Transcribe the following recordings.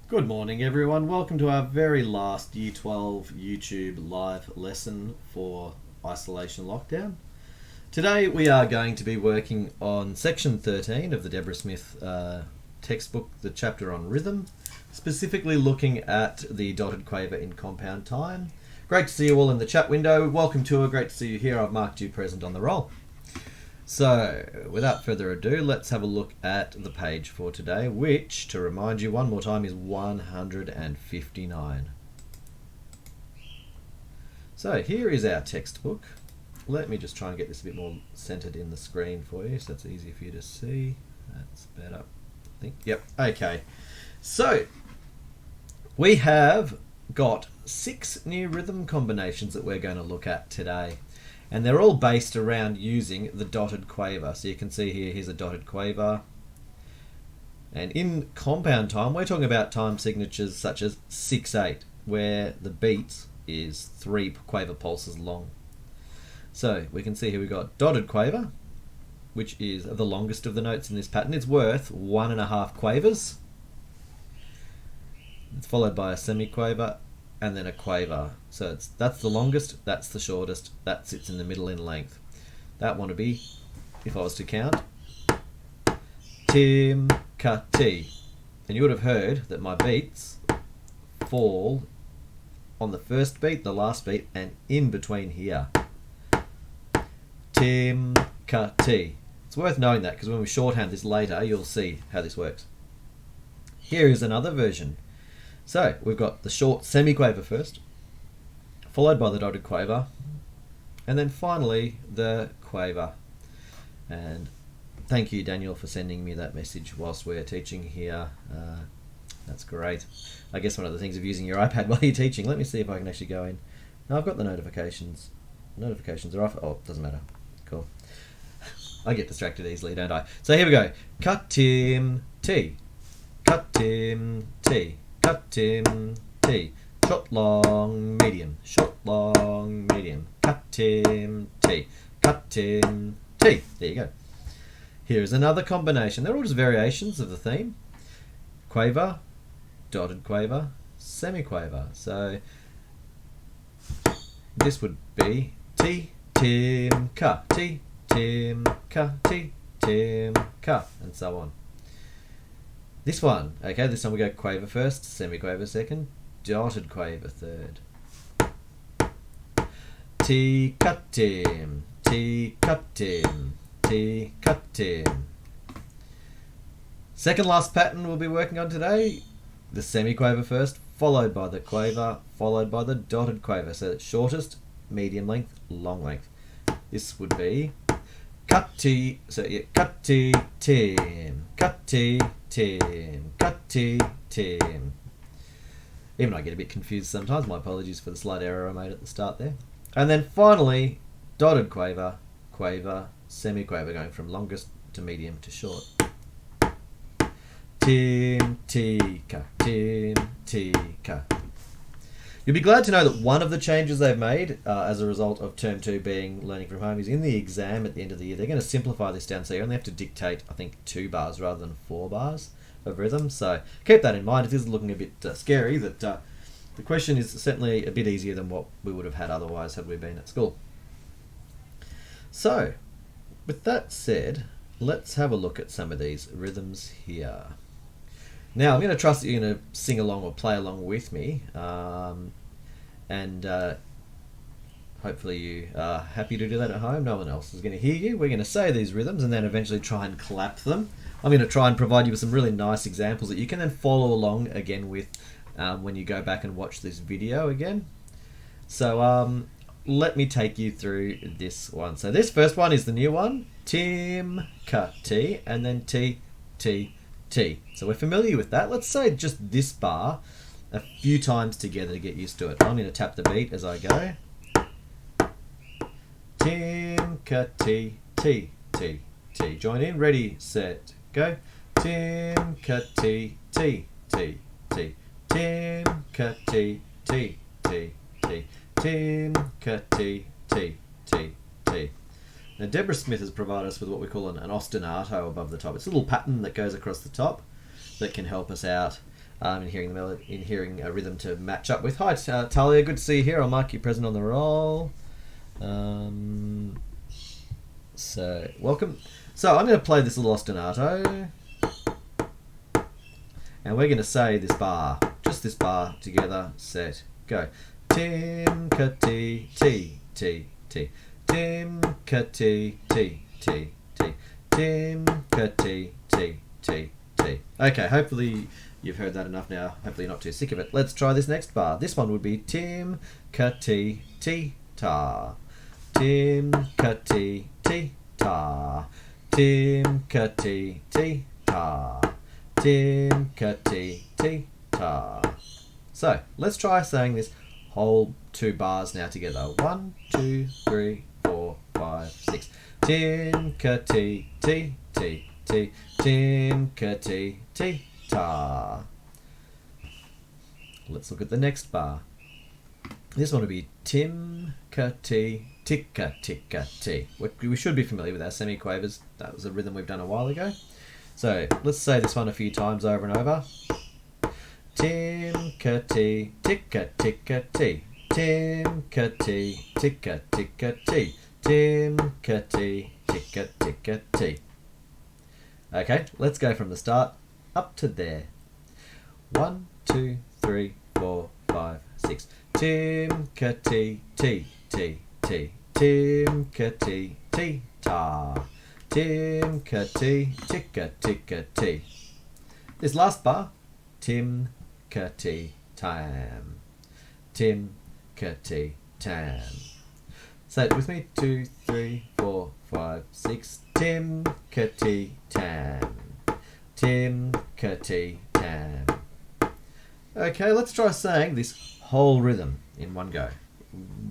Good morning, everyone. Welcome to our very last Year 12 YouTube live lesson for isolation lockdown. Today we are going to be working on section 13 of the Deborah Smith textbook, the chapter on rhythm, specifically looking at the dotted quaver in compound time. Great to see you all in the chat window. Welcome to great to see you here. I've marked you present on the roll. So, without further ado, let's have a look at the page for today, which, to remind you one more time, is 159. So, here is our textbook. Let me just try and get this a bit more centered in the screen for you, so it's easier for you to see. That's better, I think. Yep, okay. So, we have got 6 new rhythm combinations that we're going to look at today. And they're all based around using the dotted quaver. So you can see here, here's a dotted quaver. And in compound time, we're talking about time signatures such as 6/8, where the beat is 3 quaver pulses long. So we can see here we've got dotted quaver, which is the longest of the notes in this pattern. It's worth 1.5 quavers. It's followed by a semiquaver and then a quaver. So that's the longest, that's the shortest, that sits in the middle in length. That one would be, if I was to count, tim, ka, ti. And you would have heard that my beats fall on the first beat, the last beat, and in between here. Tim, ka, ti. It's worth knowing that because when we shorthand this later, you'll see how this works. Here is another version. So we've got the short semiquaver first, followed by the dotted quaver, and then finally the quaver. And thank you, Daniel, for sending me that message whilst we're teaching here. That's great. I guess one of the things of using your iPad while you're teaching. Let me see if I can actually go in. No, I've got the notifications. Notifications are off. Oh, it doesn't matter. Cool. I get distracted easily, don't I? So here we go. Cut tim T. Cut tim T. Cut tim T. Short long medium. Short long medium. Cut tim T. Cut tim T. There you go. Here is another combination. They're all just variations of the theme. Quaver, dotted quaver, semiquaver. So this would be T, tim, ka, T, tim, ka, T, tim, ka, and so on. This one, okay, this time we go quaver first, semiquaver second, dotted quaver third. T, cut, tim, T, cut, tim, T, cut, tim. Second last pattern we'll be working on today, the semiquaver first, followed by the quaver, followed by the dotted quaver. So it's shortest, medium length, long length. This would be cut T, so yeah, cut T, tim, cut T, tim, cut T, tim. Even I get a bit confused sometimes. My apologies for the slight error I made at the start there. And then finally, dotted quaver, quaver, semiquaver, going from longest to medium to short. Tim, T, ka, tim, T, ka. You'll be glad to know that one of the changes they've made as a result of term 2 being learning from home is in the exam at the end of the year. They're going to simplify this down so you only have to dictate, I think, 2 bars rather than 4 bars of rhythm. So keep that in mind. It is looking a bit scary. That the question is certainly a bit easier than what we would have had otherwise had we been at school. So, with that said, let's have a look at some of these rhythms here. Now, I'm going to trust that you're going to sing along or play along with me, and hopefully you are happy to do that at home. No one else is going to hear you. We're going to say these rhythms and then eventually try and clap them. I'm going to try and provide you with some really nice examples that you can then follow along again with when you go back and watch this video again. So let me take you through this one. So this first one is the new one. Tim, ka, T, and then T, T, T. So we're familiar with that. Let's say just this bar a few times together to get used to it. I'm going to tap the beat as I go. Tim, ka, T, T, T, T. Join in. Ready, set, go. Tim, ka, T, T, T, T. Tim, ka, T, T, T, T. Tim, ka, T, T, T, T. Now Deborah Smith has provided us with what we call an ostinato above the top. It's a little pattern that goes across the top that can help us out in hearing the melody, in hearing a rhythm to match up with. Hi, Talia. Good to see you here. I'll mark you present on the roll. So welcome. So I'm going to play this little ostinato, and we're going to say this bar, just this bar together. Set, go. Tim ka ti ti ti ti. Tim ka ti ti ti ti. Tim ka ti ti ti ti. Okay, hopefully you've heard that enough now. Hopefully you're not too sick of it. Let's try this next bar. This one would be Tim ka ti ti ta. Tim ka ti ti ta. Tim ka ti ti ta. Tim ka ti ti ta. So let's try saying this whole 2 bars now together. 1, 2, 3, 4, 5, 6. Tim ka ti ti ti ti. Tim ka ti ti ta. Let's look at the next bar. This one will be Tim ka ti ticka ticka ti. We should be familiar with our semiquavers. That was a rhythm we've done a while ago. So let's say this one a few times over and over. Tim ka ti ticka ticka ti. Tim ka ti ticka ticka ti. Tim ka ti ticka ticka ti. Okay, let's go from the start up to there. 1, 2, 3, 4, 5, 6. Tim ka ti ti ti ti. Tim ka ti ti ta. Tim ka ti ticka ticka ti. This last bar, Tim ka ti tam. Tim ka ti tam. Say it with me. 2, 3, 4, 5, 6. Tim ka ti tam. Tim ka ti tam. Okay, let's try saying this whole rhythm in one go.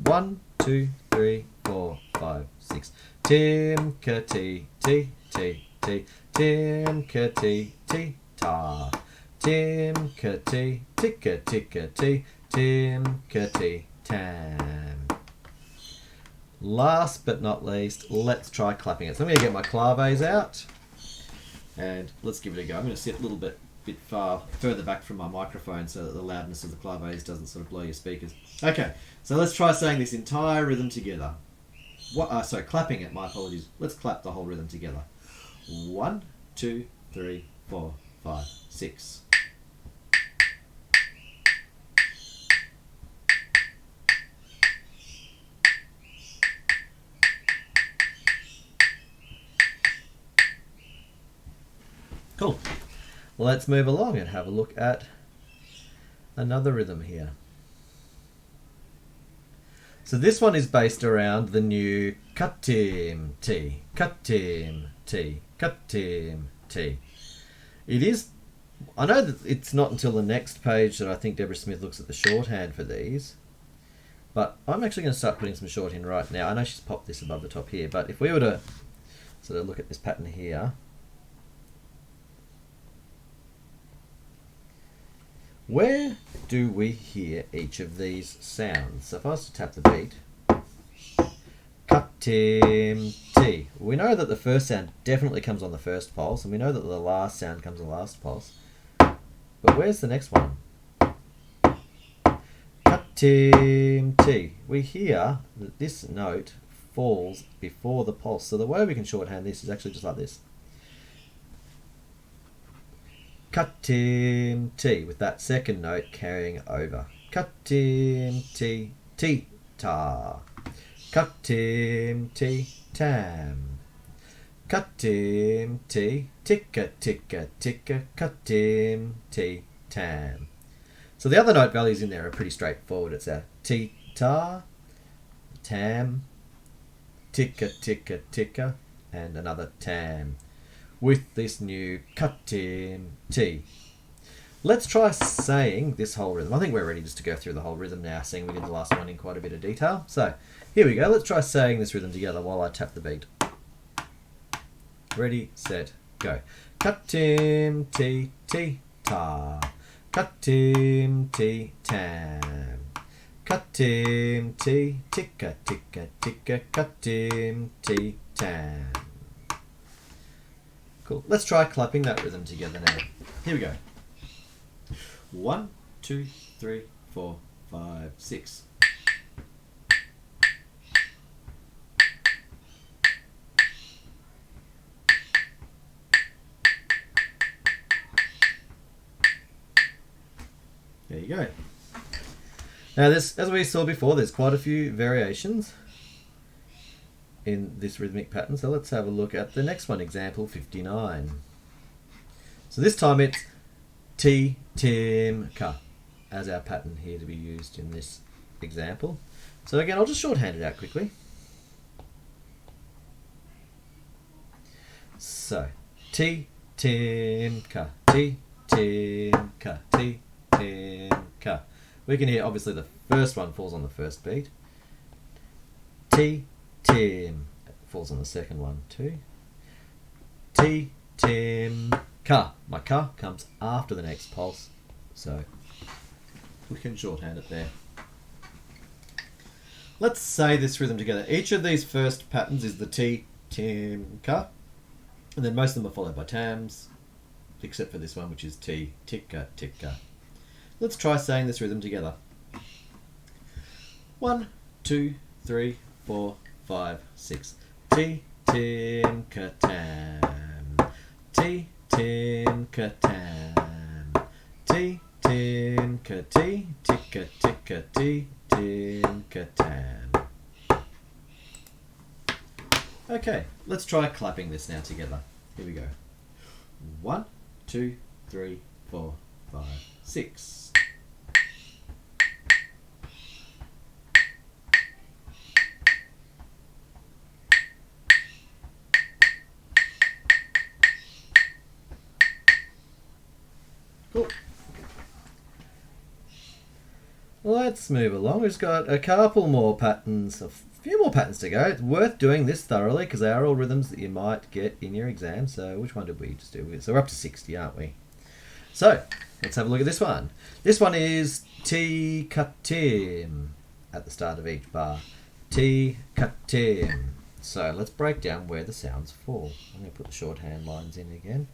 1, 2, 3, 4, 5, 6. Tim ka ti ti ti ti. Tim ka ti ti ta. Tim ka ti ticka ticka ti. Tim ka ti tam. Last but not least, let's try clapping it. So I'm going to get my claves out and let's give it a go. I'm going to sit a little bit further back from my microphone so that the loudness of the claves doesn't sort of blow your speakers. Okay, so let's try saying this entire rhythm together. Clapping it, my apologies. Let's clap the whole rhythm together. 1, 2, 3, 4, 5, 6. Cool. Well, let's move along and have a look at another rhythm here. So this one is based around the new katim ti, katim ti, katim ti. It is, I know that it's not until the next page that I think Deborah Smith looks at the shorthand for these, but I'm actually going to start putting some shorthand right now. I know she's popped this above the top here, but if we were to sort of look at this pattern here, where do we hear each of these sounds? So if I was to tap the beat, katim ti. We know that the first sound definitely comes on the first pulse, and we know that the last sound comes on the last pulse. But where's the next one? Katim ti. We hear that this note falls before the pulse. So the way we can shorthand this is actually just like this. Katim ti, with that second note carrying over. Katim ti ti ta. Katim ti tam. Katim ti ticka ticka ticka. Katim ti tam. So the other note values in there are pretty straightforward. It's a ti ta, tam, ticka ticka ticka, and another tam, with this new katim ti. Let's try saying this whole rhythm. I think we're ready just to go through the whole rhythm now, seeing we did the last one in quite a bit of detail. So here we go. Let's try saying this rhythm together while I tap the beat. Ready, set, go. Katim ti ti ta. Katim ti tam. Katim ti ticka ticka ticka. Katim ti tam. Cool. Let's try clapping that rhythm together now. Here we go. 1, 2, 3, 4, 5, 6. There you go. Now this, as we saw before, there's quite a few variations in this rhythmic pattern. So let's have a look at the next one, example 59. So this time it's T, Tim, Ka as our pattern here to be used in this example. So again, I'll just shorthand it out quickly. So T, Tim, Ka, T, Tim, Ka, T, Tim, Ka. We can hear obviously the first one falls on the first beat. T, Tim falls on the second one too. T, Tim, Ka. My Ka comes after the next pulse, so we can shorthand it there. Let's say this rhythm together. Each of these first patterns is the T, Tim, Ka, and then most of them are followed by tams, except for this one, which is T, Tikka, Tikka. Let's try saying this rhythm together. 1, 2, 3, 4, 5, 6. T, Tim, Ka, tam. T, Tim, Ka, tam. T, Tim, Ka, T, Tikka, Tikka, T, Tim, Ka, tam. Okay, let's try clapping this now together. Here we go. 1, 2, 3, 4, 5, 6. Cool. Let's move along. We've got a couple more patterns, a few more patterns to go. It's worth doing this thoroughly because they are all rhythms that you might get in your exam. So which one did we just do? So we're up to 60, aren't we? So let's have a look at this one. This one is T, Ka, Tim at the start of each bar. T, Ka, Tim. So let's break down where the sounds fall. I'm going to put the shorthand lines in again.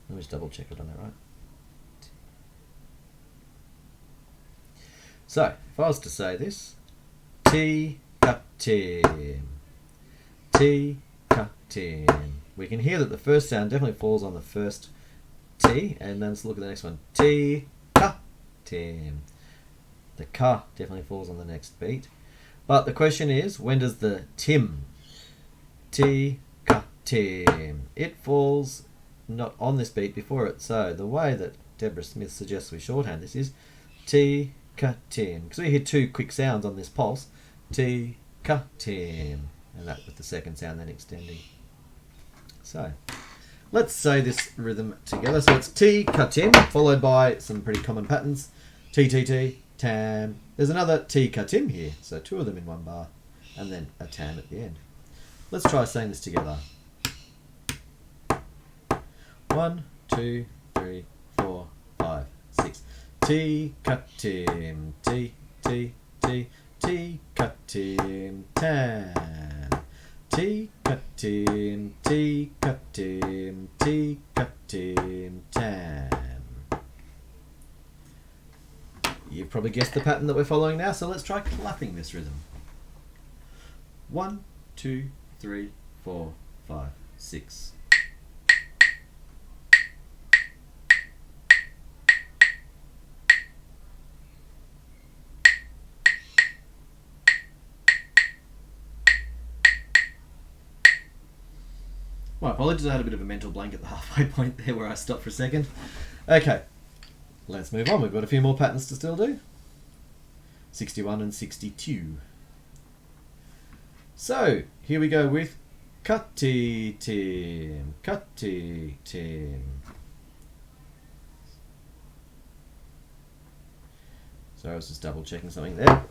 Let me just double check I've done that right. So, if I was to say this, T, Ka, Tim, T, Ka, Tim. We can hear that the first sound definitely falls on the first T, and then let's look at the next one. T, Ka, Tim. The Ka definitely falls on the next beat. But the question is, when does the Tim, T, Ka, Tim, it falls not on this beat before it. So the way that Deborah Smith suggests we shorthand this is T, Ka, Tim, because we hear two quick sounds on this pulse. T, Ka, Tim, and that with the second sound then extending. So let's say this rhythm together. So it's T, Ka, Tim, followed by some pretty common patterns. T, T, T, tam. There's another T, Ka, Tim here, so two of them in one bar, and then a tam at the end. Let's try saying this together. 1, 2, 3, 4, 5, 6. T, Ka, Tim, T, T, T, T, Ka, Tim, tam. T, Ka, Tim, T, Ka, Tim, T, Ka, Tim, tam. You've probably guessed the pattern that we're following now, so let's try clapping this rhythm. 1, 2, 3, 4, 5, 6. My apologies, I had a bit of a mental blank at the halfway point there where I stopped for a second. Okay, let's move on. We've got a few more patterns to still do. 61 and 62. So, here we go with Cutty Tim, Cutty Tim. So I was just double checking something there.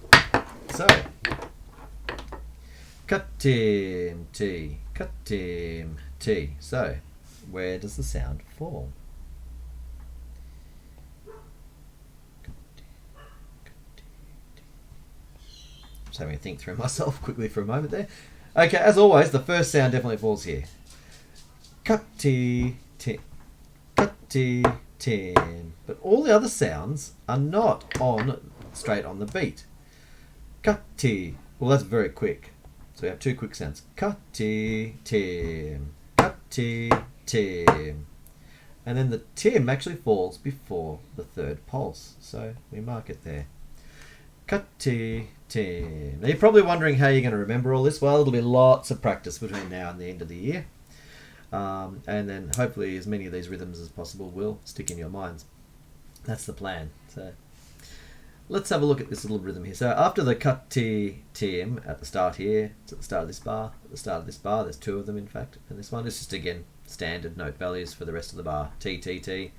So, Cuttim T, Cuttim T. So, where does the sound fall? Just having a think through myself quickly for a moment there. Okay, as always, the first sound definitely falls here. Cutty T, Cutty tim. But all the other sounds are not straight on the beat. Cutty. Well, that's very quick. So we have two quick sounds. Cutty, tim. Cutty, tim. And then the tim actually falls before the third pulse. So we mark it there. Cutty, tim. Now you're probably wondering how you're going to remember all this. Well, it'll be lots of practice between now and the end of the year. And then hopefully as many of these rhythms as possible will stick in your minds. That's the plan. So let's have a look at this little rhythm here. So after the cutty tim at the start here, it's at the start of this bar, at the start of this bar, there's two of them in fact, and this one is just again standard note values for the rest of the bar. T, T, T,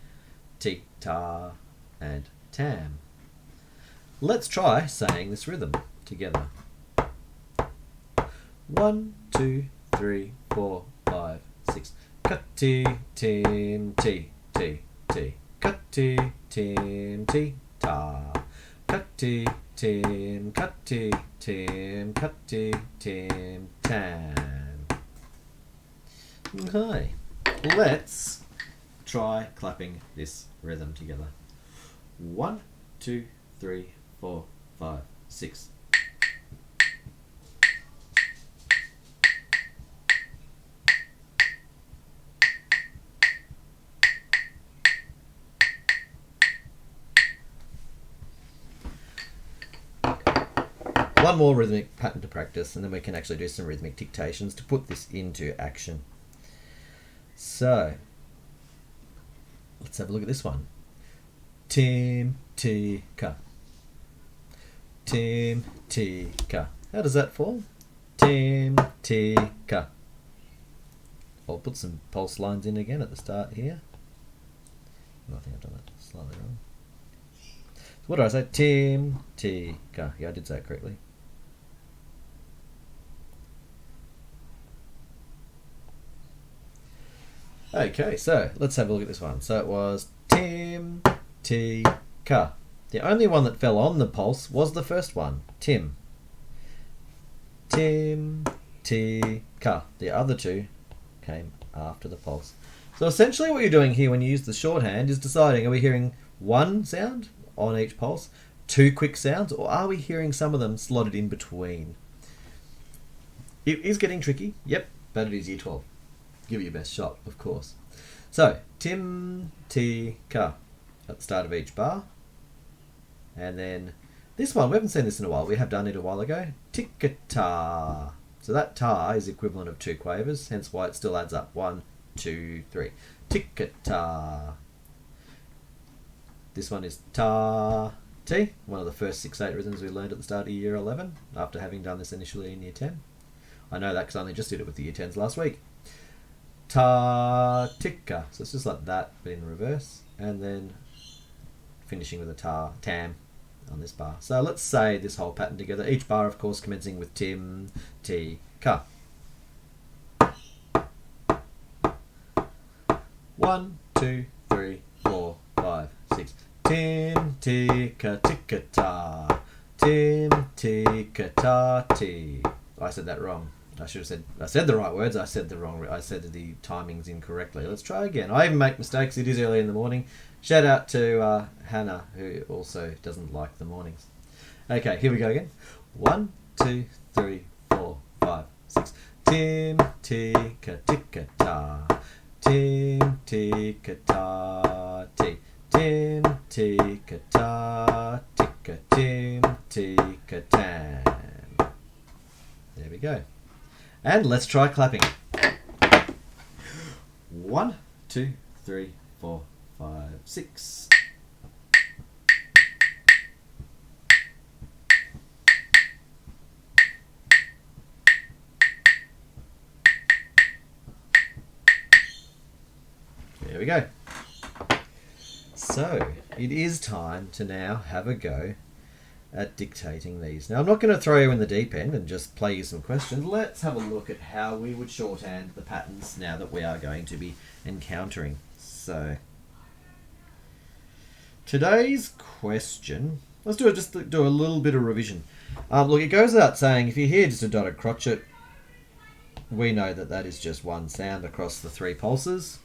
T, ta, and tam. Let's try saying this rhythm together. 1, 2, 3, 4, 5, 6. Cutty, tim, ti, ti, ti. Cutty, tim, ti, ta. Cutty, tim, cutty, tim, cutty, tim, tam. Okay, let's try clapping this rhythm together. 1, 2, 3, 4, 5, 6. One more rhythmic pattern to practice, and then we can actually do some rhythmic dictations to put this into action. So let's have a look at this one. Tim, ti, ka. Tim, ti, ka. How does that fall? Tim, ti, ka. I'll put some pulse lines in again at the start here. I think I've done that slightly wrong. So what did I say? Tim, ti, ka. Yeah, I did say it correctly. Okay, so let's have a look at this one. So it was tim, ti, ka. The only one that fell on the pulse was the first one, tim. Tim, ti, ka. The other two came after the pulse. So essentially what you're doing here when you use the shorthand is deciding, are we hearing one sound on each pulse, two quick sounds, or are we hearing some of them slotted in between? It is getting tricky, yep, but it is year 12. Give it your best shot, of course. So, tim, ti, ka at the start of each bar. And then this one, we haven't seen this in a while. We have done it a while ago. Tick-a-ta. So that ta is the equivalent of two quavers, hence why it still adds up. 1, 2, 3. Tick-a-ta. This one is ta, ti, one of the first 6/8 rhythms we learned at the start of year 11, after having done this initially in year 10. I know that because I only just did it with the year 10s last week. Ta, ticka. So it's just like that, but in reverse. And then finishing with a ta, tam on this bar. So let's say this whole pattern together. Each bar, of course, commencing with tim, ti, ka. 1, 2, 3, 4, 5, 6. Tim, ti, ka, ticka, ta. Tim, ti, ka, ta, ti. I said that wrong. I said the right words. I said the timings incorrectly. Let's try again. I even make mistakes. It is early in the morning. Shout out to Hannah, who also doesn't like the mornings. Okay, here we go again. 1, 2, 3, 4, 5, 6. Tim, ti, ka, ticka, ta. Tim, ti, ka, ta, ti. Tim, ti, ka, ta, ticka, tim, ti, ka, tam. There we go. And let's try clapping. 1, 2, 3, 4, 5, 6. There we go. So, it is time to now have a go at dictating these. Now I'm not going to throw you in the deep end and just play you some questions. Let's have a look at how we would shorthand the patterns now that we are going to be encountering. So today's question, let's do a little bit of revision. Look, it goes without saying, if you hear just a dotted crotchet, we know that that is just one sound across the 3 pulses.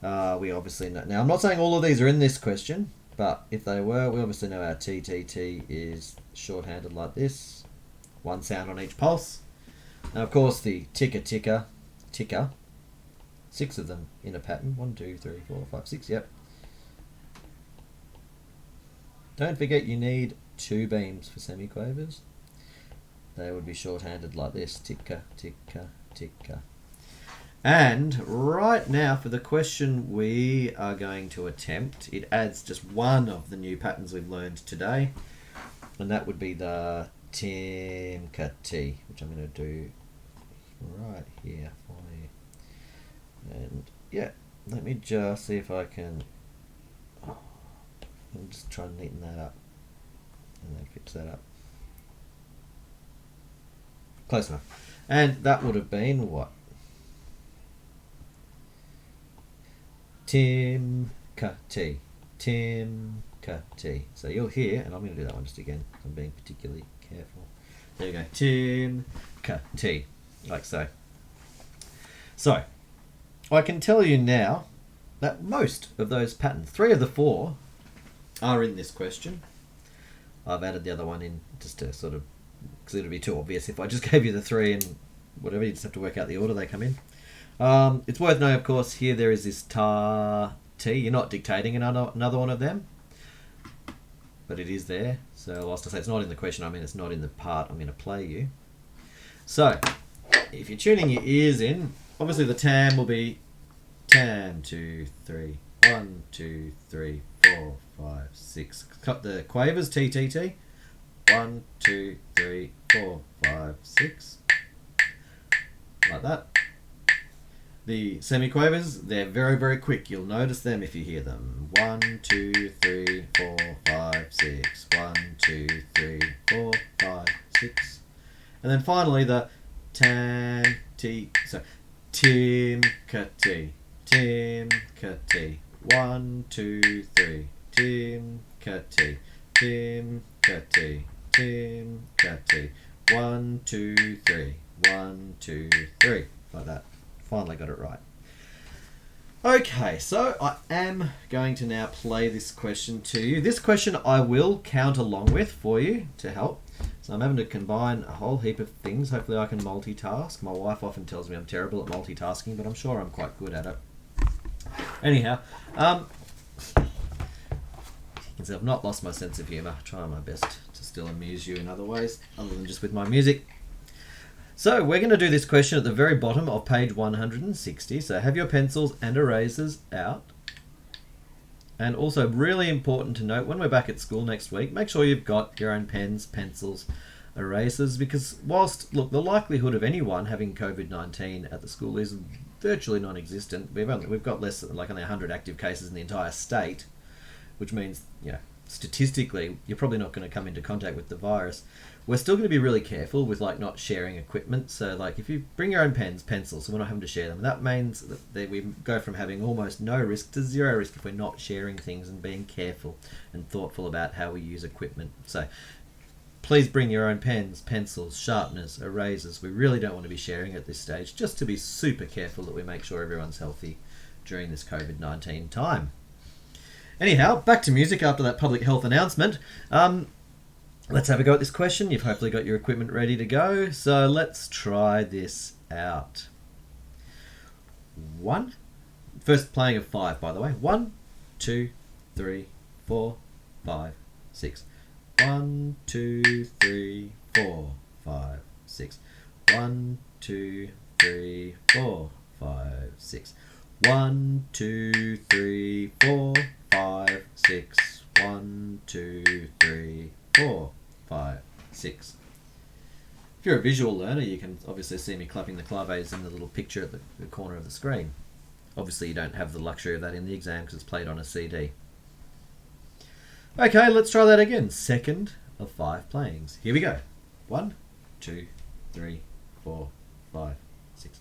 We obviously know. Now, I'm not saying all of these are in this question, but if they were, we obviously know our TTT is shorthanded like this. One sound on each pulse. Now, of course, the ticker, 6 of them in a pattern. 1, 2, 3, 4, 5, 6, yep. Don't forget you need 2 beams for semiquavers. They would be shorthanded like this. Ticker, ticker, ticker. And right now for the question we are going to attempt, it adds just one of the new patterns we've learned today, and that would be the Timka-T, which I'm going to do right here for you. And yeah, let me just see if I can, I'm just trying to neaten that up and then fix that up. Close enough. And that would have been what? Timka-T. Timka-T. So you'll hear, and I'm going to do that one just again. I'm being particularly careful. There you go. Timka-T. Like so. So, I can tell you now that most of those patterns, 3 of the 4, are in this question. I've added the other one in just to sort of, because it would be too obvious if I just gave you the 3 and whatever, you just have to work out the order they come in. It's worth knowing, of course, here there is this ta-T. You're not dictating another one of them, but it is there. So whilst I say it's not in the question, I mean it's not in the part I'm going to play you. So, if you're tuning your ears in, obviously the tam will be tam, 2, 3, 1, 2, 3, 4, 5, 6. Cut the quavers, TTT. 1, 2, 3, 4, 5, 6. Like that. The semiquavers, they're very, very quick. You'll notice them if you hear them. 1, 2, 3, 4, 5, 6. 1, 2, 3, 4, 5, 6. And then finally the tam-T. So Timka-T. Timka-T. 1, 2, 3. Timka-T. Timka-T. Timka-T. 1, 2, 3. 1, 2, 3. Like that. Finally got it right. Okay, so I am going to now play this question to you. This question I will count along with for you to help. So I'm having to combine a whole heap of things. Hopefully I can multitask. My wife often tells me I'm terrible at multitasking, but I'm sure I'm quite good at it. Anyhow, you can see I've not lost my sense of humour. Trying my best to still amuse you in other ways, other than just with my music. So we're going to do this question at the very bottom of page 160. So have your pencils and erasers out. And also really important to note, when we're back at school next week, make sure you've got your own pens, pencils, erasers, because whilst, look, the likelihood of anyone having COVID-19 at the school is virtually non-existent. We've got less than like only 100 active cases in the entire state, which means, you know, statistically, you're probably not going to come into contact with the virus. We're still going to be really careful with like not sharing equipment. So like if you bring your own pens, pencils, so we're not having to share them. That means that we go from having almost no risk to 0 risk if we're not sharing things and being careful and thoughtful about how we use equipment. So please bring your own pens, pencils, sharpeners, erasers. We really don't want to be sharing at this stage, just to be super careful that we make sure everyone's healthy during this COVID-19 time. Anyhow, back to music after that public health announcement. Let's have a go at this question. You've hopefully got your equipment ready to go. So let's try this out. 1. First playing of 5, by the way. 1, 2, 3, 4, 5, 6. 1, 2, 3, 4, 5, 6. 1, 2, 3, 4, 5, 6. 1, 2, 3, 4, 5, 6. 1, 2, 3, 4, 5, 6. If you're a visual learner, you can obviously see me clapping the claves in the little picture at the corner of the screen. Obviously you don't have the luxury of that in the exam because it's played on a CD. Okay, let's try that again. Second of 5 playings. Here we go. 1, 2, 3, 4, 5, 6.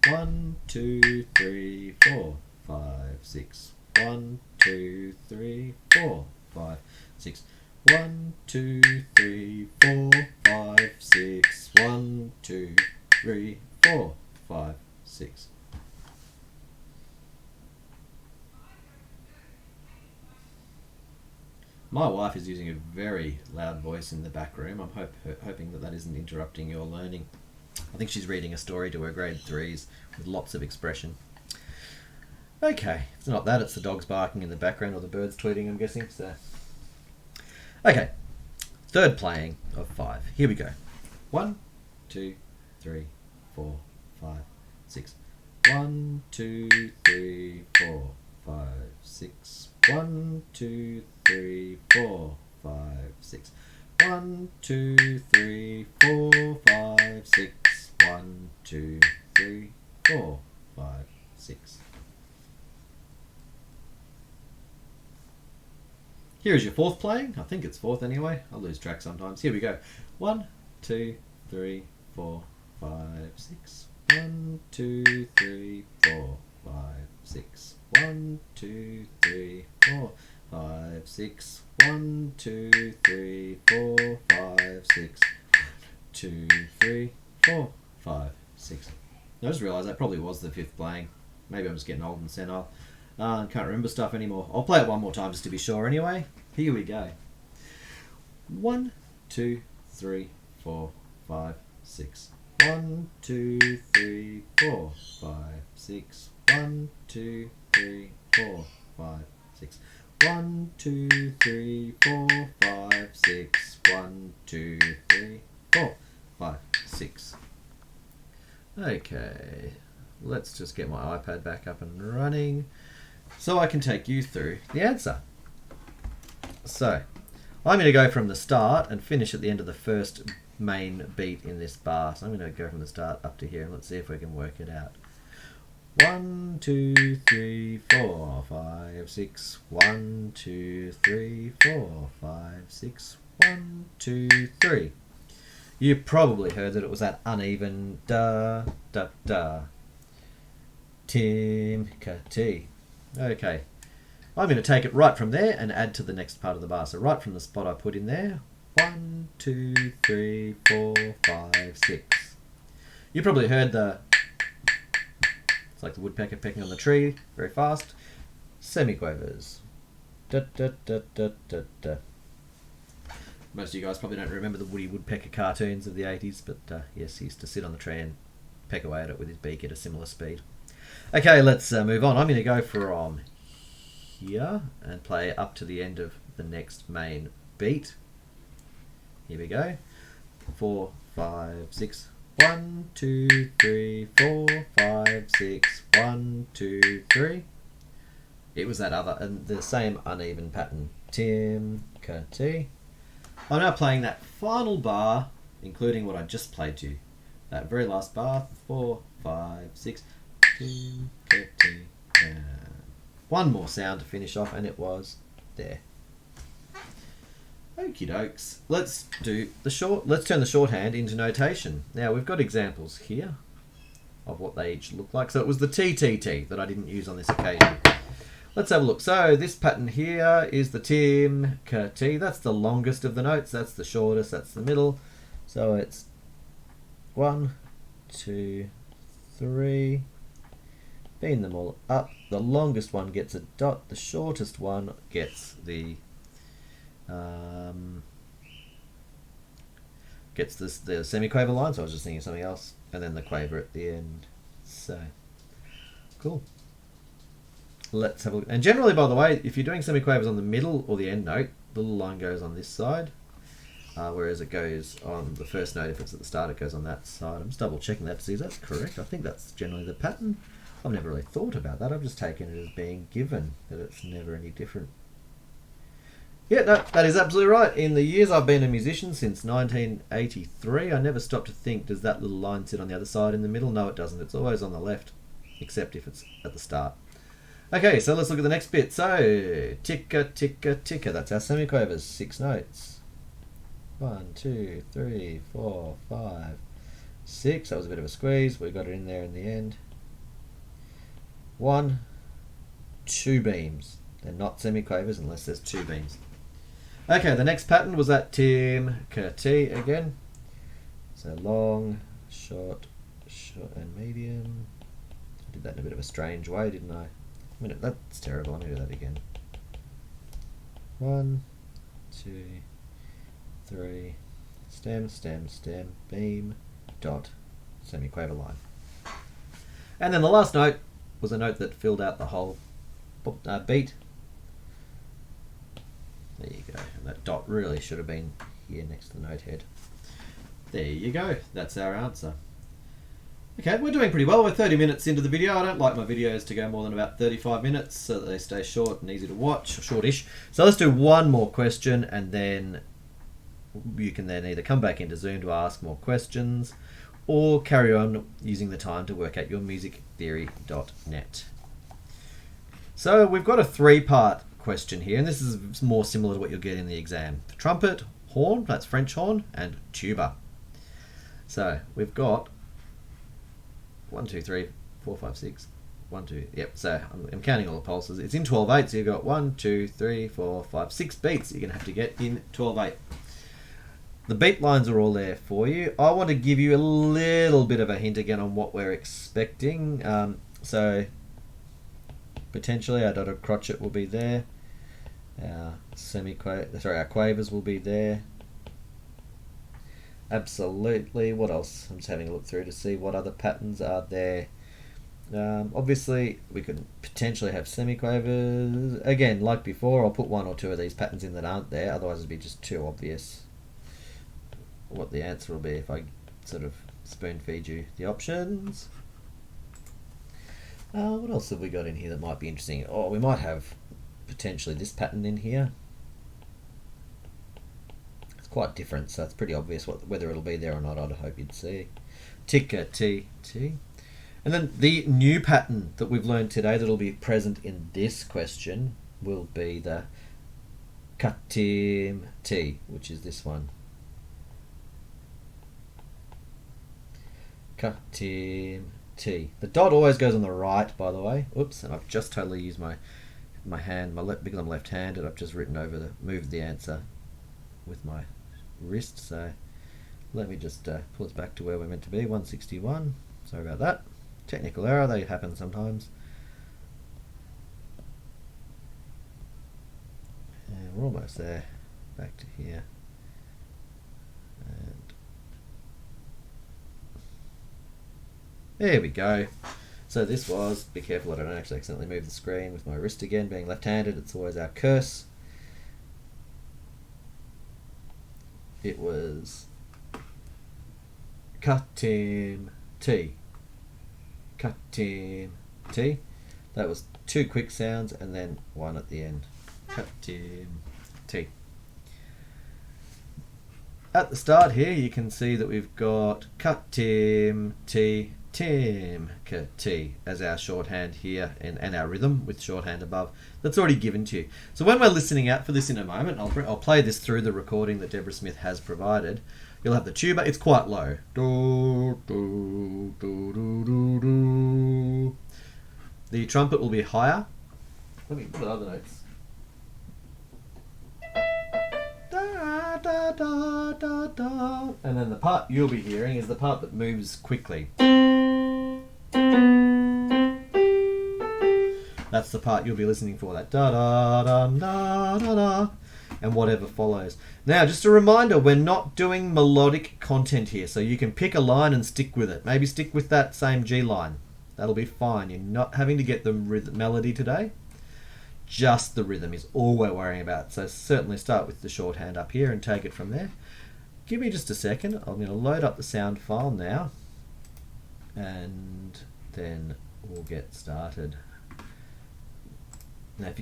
1, 2, 3, 4, 5, 6. 1, 2, 3, 4, 5, 6. 1, 2, 3, 4, 5, 6. 1, 2, 3, 4, 5, 6. My wife is using a very loud voice in the back room. I'm hoping that isn't interrupting your learning. I think she's reading a story to her grade 3s with lots of expression. Okay, it's not that, it's the dogs barking in the background or the birds tweeting, I'm guessing. So, okay, third playing of 5. Here we go. 1, 2, 3, 4, 5, 6. 1, 2, 3, 4, 5, 6. 1, 2, 3, 4, 5, 6. 1, 2, 3, 4, 5, 6. 1, 2, 3, 4, 5, 6. Here is your fourth playing. I think it's fourth anyway. I lose track sometimes. Here we go. 1, 2, 3, 4, 5, 6. 1, 2, 3, 4, 5, 6. 1, 2, 3, 4, 5, 6. 1, 2, 3, 4, 5, 6. 2, 3, 4, 5, 6. I just realised that probably was the fifth playing. Maybe I'm just getting old and senile. Can't remember stuff anymore. I'll play it one more time just to be sure anyway. Here we go. 1, 2, 3, 4, 5, 6. 1, 2, 3, 4, 5, 6. 1, 2, 3, 4, 5, 6. 1, 2, 3, 4, 5, 6. 1, 2, 3, 4, 5, 6. Okay, let's just get my iPad back up and running so I can take you through the answer. So, I'm going to go from the start and finish at the end of the first main beat in this bar. So I'm going to go from the start up to here and let's see if we can work it out. 1, 2, 3, 4, 5, 6. 1, 2, 3, 4, 5, 6. 1, 2, 3. You probably heard that it was that uneven da da da. Tim ka ti. Okay. I'm going to take it right from there and add to the next part of the bar. So right from the spot I put in there. 1, 2, 3, 4, 5, 6. You probably heard the... It's like the woodpecker pecking on the tree, very fast. Semiquavers. Da, da, da, da, da, da. Most of you guys probably don't remember the Woody Woodpecker cartoons of the 80s, but yes, he used to sit on the tree and peck away at it with his beak at a similar speed. Okay, let's move on. I'm going to go from here and play up to the end of the next main beat. Here we go. 4, 5, 6. 1, 2, 3, 4, 5, 6. 1, 2, 3. It was that other and the same uneven pattern. Tim ka ti. I'm now playing that final bar, including what I just played to you. That very last bar. 4, 5, 6. Tim ka ti. One more sound to finish off, and it was there. Okie dokes. Let's turn the shorthand into notation. Now we've got examples here of what they each look like. So it was the TTT that I didn't use on this occasion. Let's have a look. So this pattern here is the Tim ka ti. That's the longest of the notes. That's the shortest. That's the middle. So it's 1, 2, 3. Beam them all up. The longest one gets a dot. The shortest one gets the semiquaver line. So I was just thinking of something else, and then the quaver at the end. So cool. Let's have a look. And generally, by the way, if you're doing semiquavers on the middle or the end note, the little line goes on this side, whereas it goes on the first note. If it's at the start, it goes on that side. I'm just double checking that to see if that's correct. I think that's generally the pattern. I've never really thought about that. I've just taken it as being given, that it's never any different. Yeah, no, that is absolutely right. In the years I've been a musician, since 1983, I never stopped to think, does that little line sit on the other side in the middle? No, it doesn't. It's always on the left, except if it's at the start. Okay, so let's look at the next bit. So, ticka, ticka, ticka. That's our semiquavers. 6 notes. 1, 2, 3, 4, 5, 6. That was a bit of a squeeze. We got it in there in the end. 1, 2 beams. They're not semiquavers unless there's 2 beams. Okay, the next pattern was that Tim ka ti again. So long, short, short and medium. I did that in a bit of a strange way, didn't I? That's terrible. Let me do that again. 1, 2, 3, stem, stem, stem, beam, dot, semiquaver line. And then the last note was a note that filled out the whole beat. There you go. And that dot really should have been here next to the note head. There you go. That's our answer. Okay, we're doing pretty well. We're 30 minutes into the video. I don't like my videos to go more than about 35 minutes so that they stay short and easy to watch, or shortish. So let's do one more question, and then you can then either come back into Zoom to ask more questions or carry on using the time to work out your musictheory.net. So we've got a 3-part question here, and this is more similar to what you'll get in the exam. The trumpet, horn, that's French horn, and tuba. So we've got 1, 2, 3, 4, 5, 6. 1, 2. Yep. So I'm counting all the pulses. It's in 12/8. So you've got 1, 2, 3, 4, 5, 6 beats. You're gonna have to get in 12/8. The beat lines are all there for you. I want to give you a little bit of a hint again on what we're expecting. So potentially our dotted crotchet will be there. Our our quavers will be there. Absolutely. What else? I'm just having a look through to see what other patterns are there. Obviously, we could potentially have semiquavers. Again, like before, I'll put 1 or 2 of these patterns in that aren't there. Otherwise, it'd be just too obvious what the answer will be if I sort of spoon feed you the options. What else have we got in here that might be interesting? Oh, we might have potentially this pattern in here. Quite different, so it's pretty obvious whether it'll be there or not. I'd hope you'd see. Ticka T T. And then the new pattern that we've learned today that'll be present in this question will be the Katim T, which is this one. Katim T. The dot always goes on the right, by the way. Oops, and I've just totally used my hand, because I'm left-handed, I've just written over moved the answer with my wrist. So let me just pull us back to where we're meant to be. 161. Sorry about that. Technical error, they happen sometimes. And we're almost there. Back to here. And there we go. So this was, be careful I don't actually accidentally move the screen with my wrist again. Being left-handed, it's always our curse. It was Katim T. Katim T. That was 2 quick sounds and then 1 at the end. Katim T. At the start here you can see that we've got Katim T, Tim T as our shorthand here, and our rhythm with shorthand above. That's already given to you. So when we're listening out for this in a moment, I'll play this through the recording that Deborah Smith has provided. You'll have the tuba. It's quite low. Do, do, do, do, do, do. The trumpet will be higher. Let me put other notes. Da, da, da, da, da. And then the part you'll be hearing is the part that moves quickly. That's the part you'll be listening for, that da da da da da da, and whatever follows. Now, just a reminder, we're not doing melodic content here, so you can pick a line and stick with it. Maybe stick with that same G line. That'll be fine. You're not having to get the melody today. Just the rhythm is all we're worrying about. So certainly start with the shorthand up here and take it from there. Give me just a second. I'm going to load up the sound file now, and then we'll get started. Now,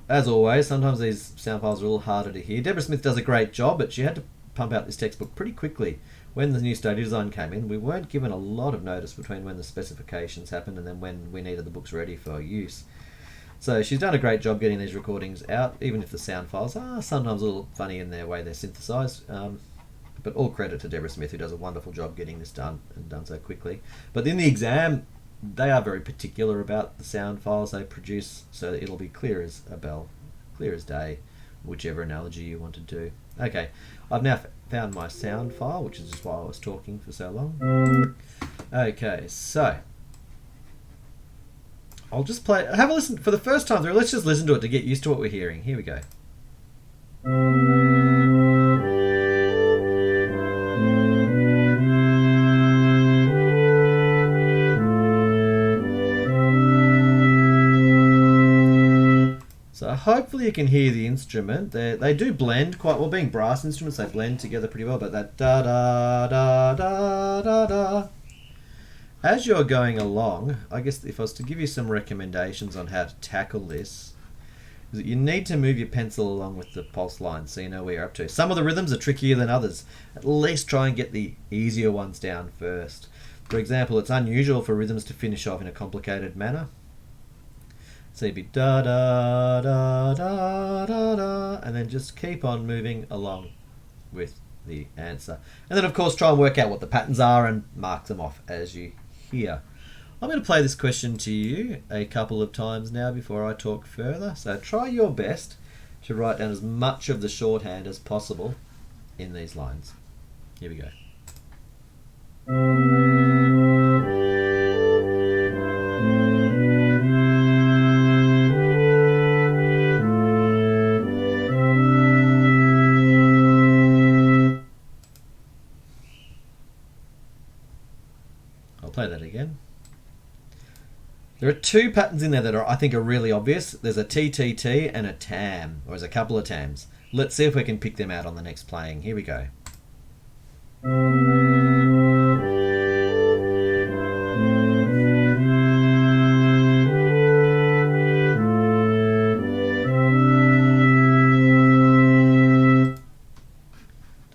as always, sometimes these sound files are a little harder to hear. Deborah Smith does a great job, but she had to pump out this textbook pretty quickly. When the new study design came in, we weren't given a lot of notice between when the specifications happened and then when we needed the books ready for use. So she's done a great job getting these recordings out, even if the sound files are sometimes a little funny in their way they're synthesized. But all credit to Deborah Smith, who does a wonderful job getting this done and done so quickly. But in the exam, they are very particular about the sound files they produce, so that it'll be clear as a bell, clear as day, whichever analogy you want to do. Okay, I've now found my sound file, which is just why I was talking for so long. Okay, so I'll just play, have a listen for the first time through. Let's just listen to it to get used to what we're hearing. Here we go. So hopefully you can hear the instrument. They do blend quite well. Being brass instruments, they blend together pretty well. But that da da da da da da. As you're going along, I guess if I was to give you some recommendations on how to tackle this, is that you need to move your pencil along with the pulse line so you know where you're up to. Some of the rhythms are trickier than others. At least try and get the easier ones down first. For example, it's unusual for rhythms to finish off in a complicated manner. So you'd be da da da da da da, and then just keep on moving along with the answer. And then of course try and work out what the patterns are and mark them off as you hear. I'm going to play this question to you a couple of times now before I talk further. So try your best to write down as much of the shorthand as possible in these lines. Here we go. I'll play that again. There are two patterns in there that I think are really obvious. There's a TTT and a TAM, or there's a couple of TAMs. Let's see if we can pick them out on the next playing. Here we go.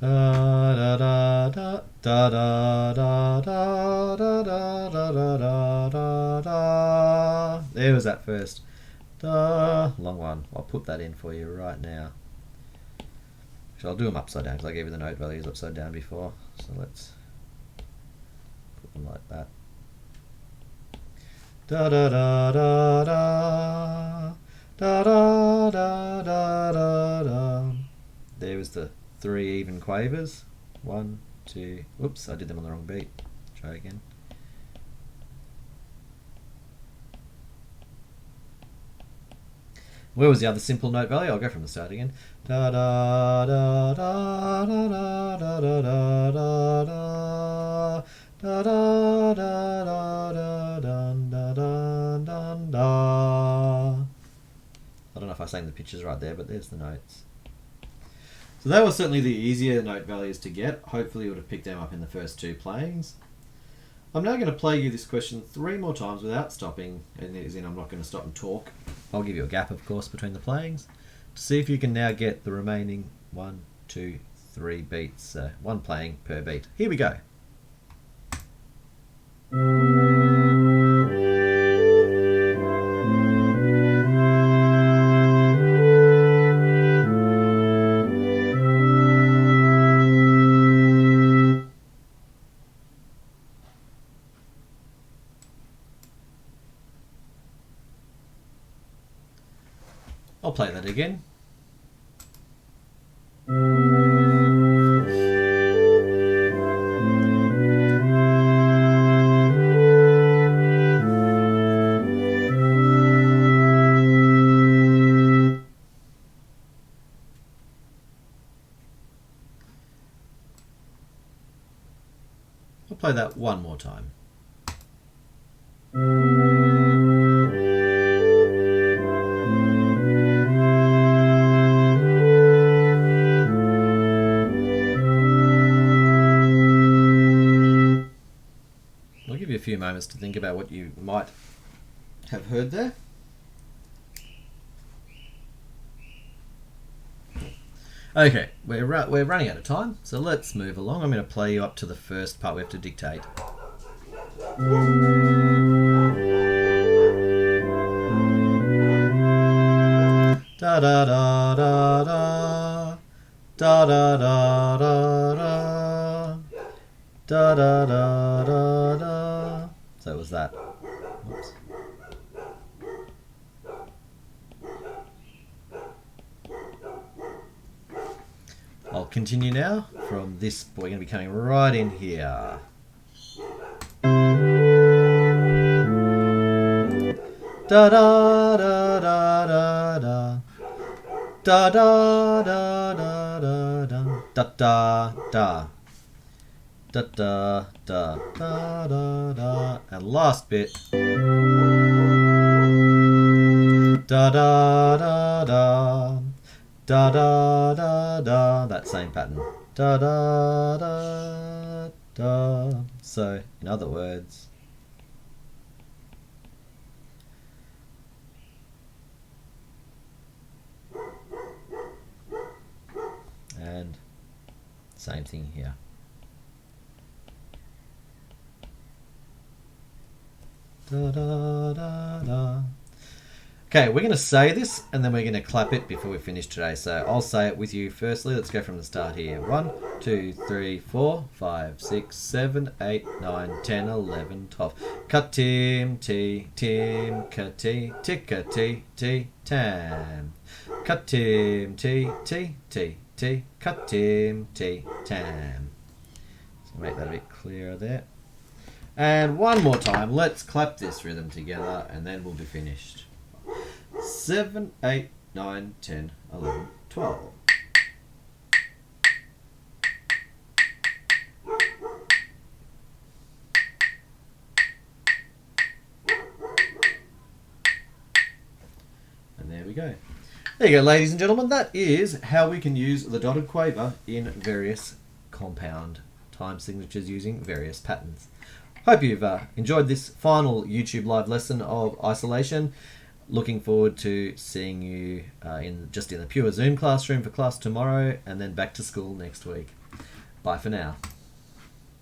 Da da da da da da da da da da da da da da. There was that first. Da, long one. I'll put that in for you right now. Actually, I'll do them upside down because I gave you the note values upside down before. So let's put them like that. Da da da da da da da da da da da. There was the 3 even quavers. 1, 2. Whoops, I did them on the wrong beat. Try again. Where was the other simple note value? I'll go from the start again. Da da da da da da da da da da da da da da da da da da. I don't know if I sang the pitches right there, but there's the notes. So that was certainly the easier note values to get. Hopefully you would have picked them up in the first 2 playings. I'm now going to play you this question 3 more times without stopping, and as in I'm not going to stop and talk. I'll give you a gap, of course, between the playings to see if you can now get the remaining 1, 2, 3 beats, 1 playing per beat. Here we go. I'll play that again. I'll play that one more time. A few moments to think about what you might have heard there. Okay, we're running out of time, so let's move along. I'm going to play you up to the first part we have to dictate. Da da da da da da da da da da da da da da da. So it was that. Oops. I'll continue now from this. We're going to be coming right in here. Da da da da da da da da da da da da da. Da da da da da da, and last bit. Da da da da da, da da da da, that same pattern. Da da da da. So, in other words, and same thing here. Da da da da. Okay, we're going to say this and then we're going to clap it before we finish today. So I'll say it with you firstly. Let's go from the start here. 1, 2, 3, 4, 5, 6, 7, 8, 9, 10, 11, 12. Katim, ti, tim, kati, tickati, ti, tam. Katim, ti, ti, ti, ti, katim, ti, tam. So make that a bit clearer there. And one more time, let's clap this rhythm together and then we'll be finished. 7, 8, 9, 10, 11, 12. And there we go. There you go, ladies and gentlemen. That is how we can use the dotted quaver in various compound time signatures using various patterns. Hope you've enjoyed this final YouTube live lesson of isolation. Looking forward to seeing you in the pure Zoom classroom for class tomorrow and then back to school next week. Bye for now.